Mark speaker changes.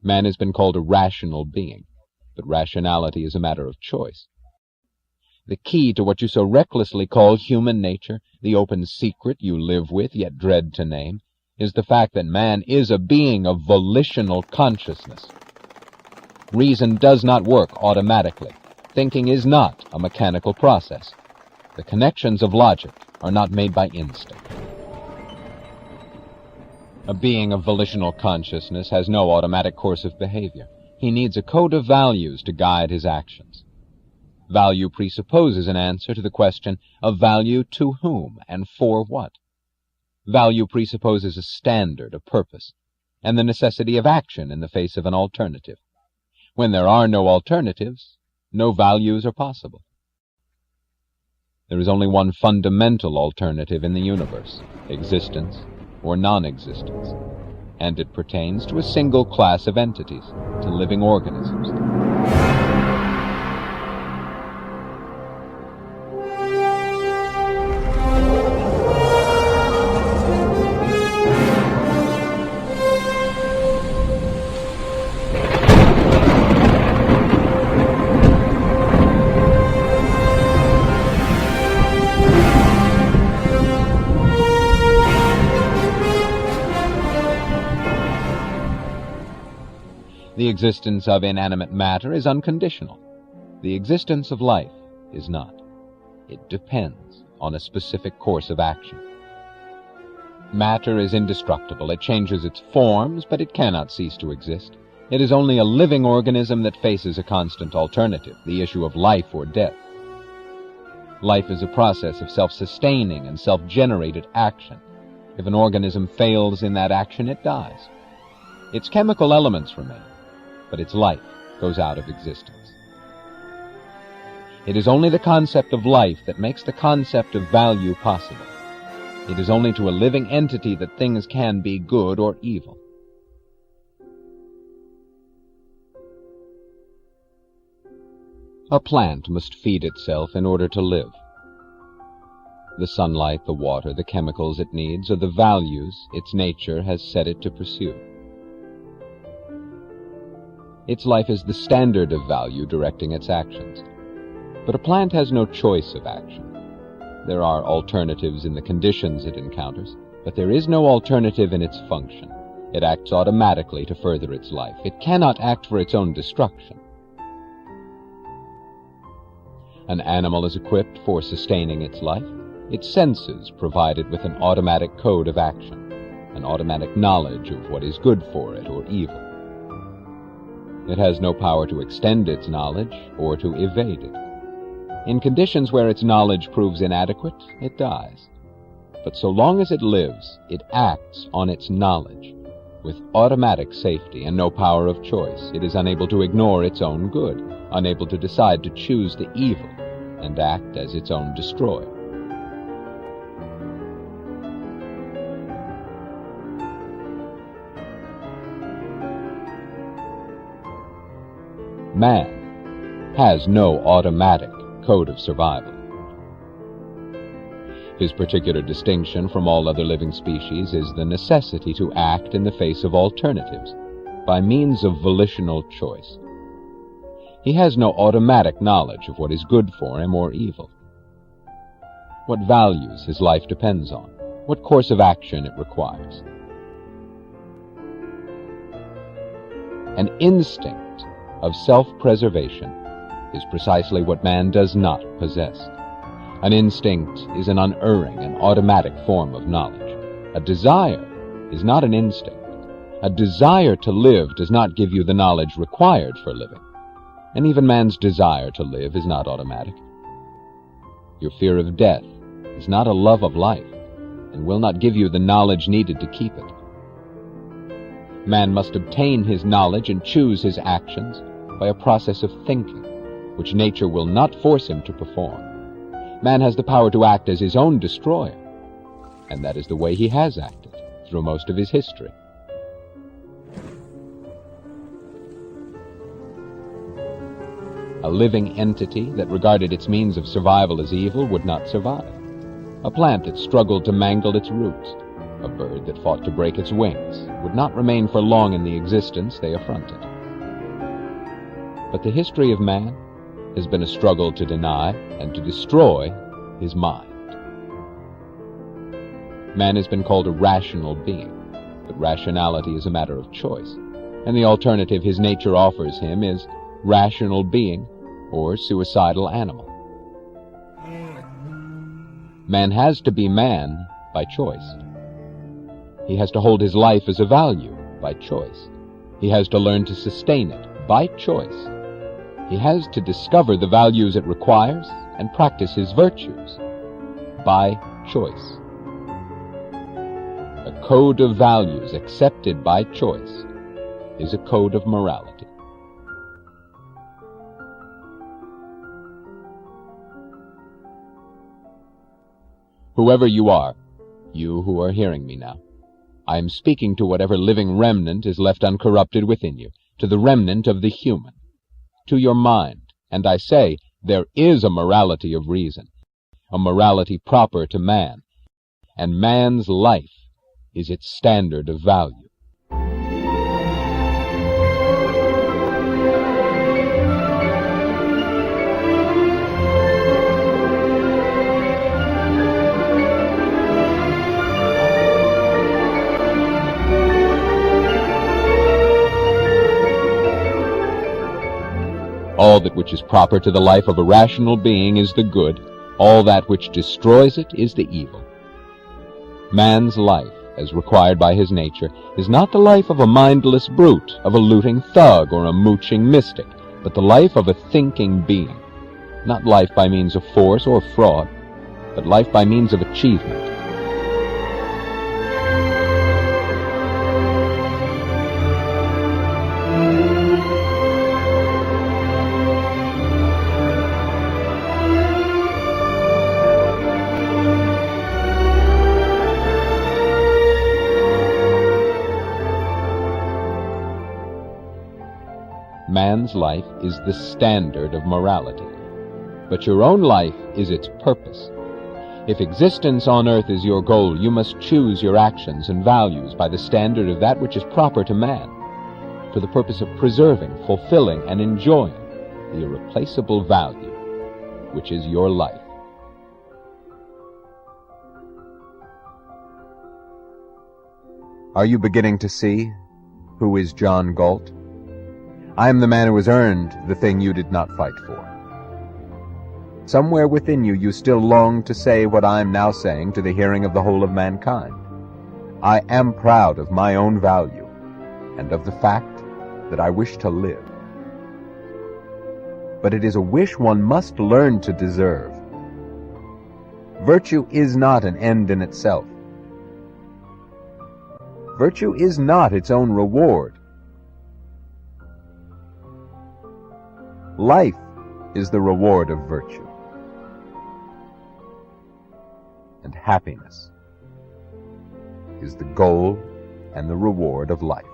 Speaker 1: Man has been called a rational being, but rationality is a matter of choice. The key to what you so recklessly call human nature, the open secret you live with yet dread to name, is the fact that man is a being of volitional consciousness. Reason does not work automatically. Thinking is not a mechanical process. The connections of logic are not made by instinct. A being of volitional consciousness has no automatic course of behavior. He needs a code of values to guide his actions. Value presupposes an answer to the question of value to whom and for what. Value presupposes a standard, a purpose, and the necessity of action in the face of an alternative. When there are no alternatives, no values are possible. There is only one fundamental alternative in the universe, existence or non-existence, and it pertains to a single class of entities, to living organisms. The existence of inanimate matter is unconditional. The existence of life is not. It depends on a specific course of action. Matter is indestructible. It changes its forms, but it cannot cease to exist. It is only a living organism that faces a constant alternative, the issue of life or death. Life is a process of self-sustaining and self-generated action. If an organism fails in that action, it dies. Its chemical elements remain, but its life goes out of existence. It is only the concept of life that makes the concept of value possible. It is only to a living entity that things can be good or evil. A plant must feed itself in order to live. The sunlight, the water, the chemicals it needs are the values its nature has set it to pursue. Its life is the standard of value directing its actions. But a plant has no choice of action. There are alternatives in the conditions it encounters, but there is no alternative in its function. It acts automatically to further its life. It cannot act for its own destruction. An animal is equipped for sustaining its life. Its senses provide it with an automatic code of action, an automatic knowledge of what is good for it or evil. It has no power to extend its knowledge or to evade it. In conditions where its knowledge proves inadequate, it dies. But so long as it lives, it acts on its knowledge. With automatic safety and no power of choice, it is unable to ignore its own good, unable to decide to choose the evil and act as its own destroyer. Man has no automatic code of survival. His particular distinction from all other living species is the necessity to act in the face of alternatives by means of volitional choice. He has no automatic knowledge of what is good for him or evil, what values his life depends on, what course of action it requires. An instinct of self-preservation is precisely what man does not possess. An instinct is an unerring and automatic form of knowledge. A desire is not an instinct. A desire to live does not give you the knowledge required for living. And even man's desire to live is not automatic. Your fear of death is not a love of life and will not give you the knowledge needed to keep it. Man must obtain his knowledge and choose his actions by a process of thinking, which nature will not force him to perform. Man has the power to act as his own destroyer, and that is the way he has acted through most of his history. A living entity that regarded its means of survival as evil would not survive. A plant that struggled to mangle its roots A bird that fought to break its wings would not remain for long in the existence they affronted. But the history of man has been a struggle to deny and to destroy his mind. Man has been called a rational being, but rationality is a matter of choice, and the alternative his nature offers him is rational being or suicidal animal. Man has to be man by choice. He has to hold his life as a value by choice. He has to learn to sustain it by choice. He has to discover the values it requires and practice his virtues by choice. A code of values accepted by choice is a code of morality. Whoever you are, you who are hearing me now, I am speaking to whatever living remnant is left uncorrupted within you, to the remnant of the human, to your mind, and I say there is a morality of reason, a morality proper to man, and man's life is its standard of value. All that which is proper to the life of a rational being is the good. All that which destroys it is the evil. Man's life, as required by his nature, is not the life of a mindless brute, of a looting thug or a mooching mystic, but the life of a thinking being. Not life by means of force or fraud, but life by means of achievement. Man's life is the standard of morality, but your own life is its purpose. If existence on earth is your goal, you must choose your actions and values by the standard of that which is proper to man, for the purpose of preserving, fulfilling, and enjoying the irreplaceable value, which is your life. Are you beginning to see who is John Galt? I am the man who has earned the thing you did not fight for. Somewhere within you, you still long to say what I am now saying to the hearing of the whole of mankind. I am proud of my own value and of the fact that I wish to live. But it is a wish one must learn to deserve. Virtue is not an end in itself. Virtue is not its own reward. Life is the reward of virtue, and happiness is the goal and the reward of life.